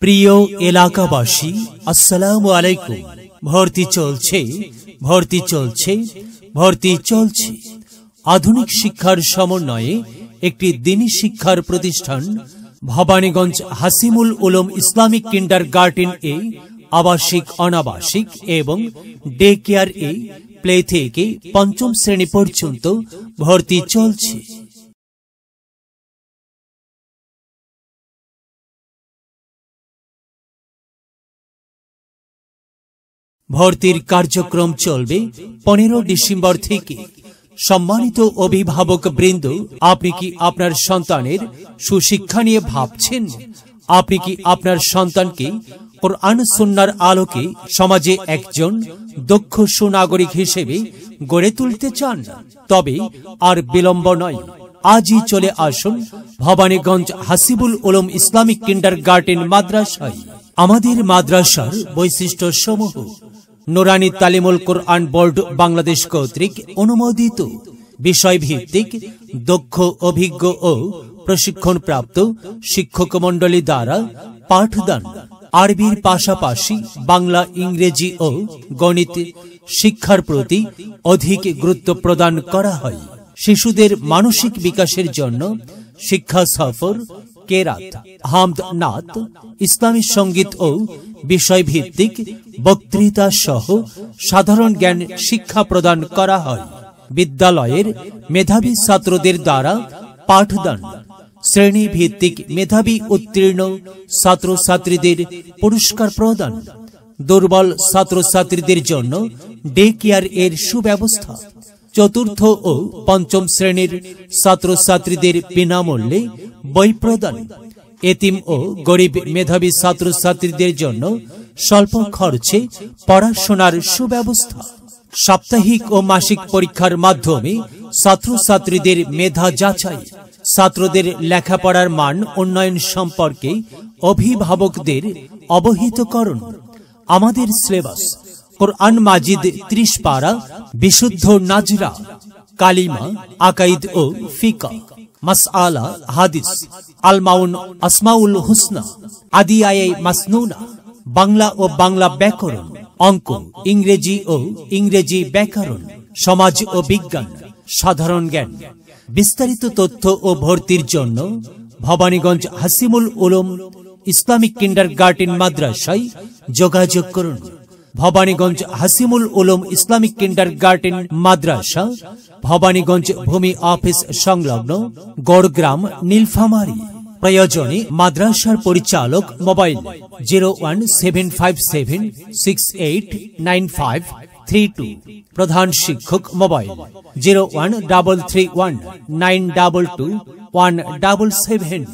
প্রিয় এলাকাবাসী, আসসালামু আলাইকুম। ভর্তি চলছে আধুনিক শিক্ষার সমন্বয়ে একটি দ্বীনি শিক্ষার প্রতিষ্ঠান ভবানীগঞ্জ হাসিমুল উলুম ইসলামিক কিন্ডারগার্টেন এ আবাসিক, অনাবাসিক এবং ডে কেয়ার এ প্লে থেকে পঞ্চম শ্রেণী পর্যন্ত ভর্তি চলছে। ভর্তির কার্যক্রম চলবে 15 ডিসেম্বর থেকে। সম্মানিত অভিভাবক বৃন্দ, আপনি কি আপনার সন্তানের সুশিক্ষা নিয়ে ভাবছেন? আপনি কি আপনার সন্তানকে কোরআন সুন্নাহর আলোকে সমাজে একজন দক্ষ সুনাগরিক হিসেবে গড়ে তুলতে চান? তবে আর বিলম্ব নয়, আজই চলে আসুন ভবানীগঞ্জ হাসিবুল উলুম ইসলামিক কিন্ডারগার্টেন মাদ্রাসায়। আমাদের মাদ্রাসার বৈশিষ্ট্য সমূহ: নুরানি তালিমুল কোরআন বোর্ড বাংলাদেশ কর্তৃক অনুমোদিত, বিষয়ভিত্তিক দক্ষ, অভিজ্ঞ ও প্রশিক্ষণপ্রাপ্ত শিক্ষক মণ্ডলী দ্বারা পাঠদান। আরবির পাশাপাশি বাংলা, ইংরেজি ও গণিত শিক্ষার প্রতি অধিক গুরুত্ব প্রদান করা হয়। শিশুদের মানসিক বিকাশের জন্য শিক্ষা সফর, কেরাত, হামদ, নাত, ইসলামী সঙ্গীত ও বিষয়ভিত্তিক বক্তৃতা সহ সাধারণ জ্ঞান শিক্ষা প্রদান করা হয়। বিদ্যালয়ের মেধাবী ছাত্রদের দ্বারা পাঠদান। শ্রেণী ভিত্তিক মেধাবী উত্তীর্ণ ছাত্রছাত্রীদের পুরস্কার প্রদান। দুর্বল ছাত্রছাত্রীদের জন্য ডে কেয়ার এর সুব্যবস্থা। চতুর্থ ও পঞ্চম শ্রেণীর ছাত্রছাত্রীদের বিনামূল্যে বই প্রদান। এতিম ও গরিব মেধাবী ছাত্রছাত্রীদের জন্য স্বল্প খরচে পড়াশোনার সুব্যবস্থা। সাপ্তাহিক ও মাসিক পরীক্ষার মাধ্যমে ছাত্রছাত্রীদের মেধা যাচাই। ছাত্রদের লেখাপড়ার মান উন্নয়ন সম্পর্কে অভিভাবকদের অবহিতকরণ। আমাদের সিলেবাস: কোরআন মাজিদ 30 পারা, বিশুদ্ধ নাজরা, কালিমা, আকাইদ ও ফিকহ, মাসআলা, হাদিস, আল মাউন, আসমাউল হুসনা, আদিয়ায়ে মাসনুনা, বাংলা ও বাংলা ব্যাকরণ, অঙ্ক, ইংরেজি ও ইংরেজি ব্যাকরণ, সমাজ ও বিজ্ঞান, সাধারণ জ্ঞান। বিস্তারিত তথ্য ও ভর্তির জন্য ভবানীগঞ্জ হাসিমুল উলুম ইসলামিক কিন্ডারগার্টেন মাদ্রাসায় যোগাযোগ করুন। ভবানীগঞ্জ হাসিমুল উলুম ইসলামিক কিন্ডারগার্টেন মাদ্রাসা, ভবানীগঞ্জ ভূমি অফিস সংলগ্ন, গড়গ্রাম, নীলফামারী। প্রয়োজনে মাদ্রাসার পরিচালক মোবাইল 01757689532। প্রধান শিক্ষক মোবাইল 01331922177।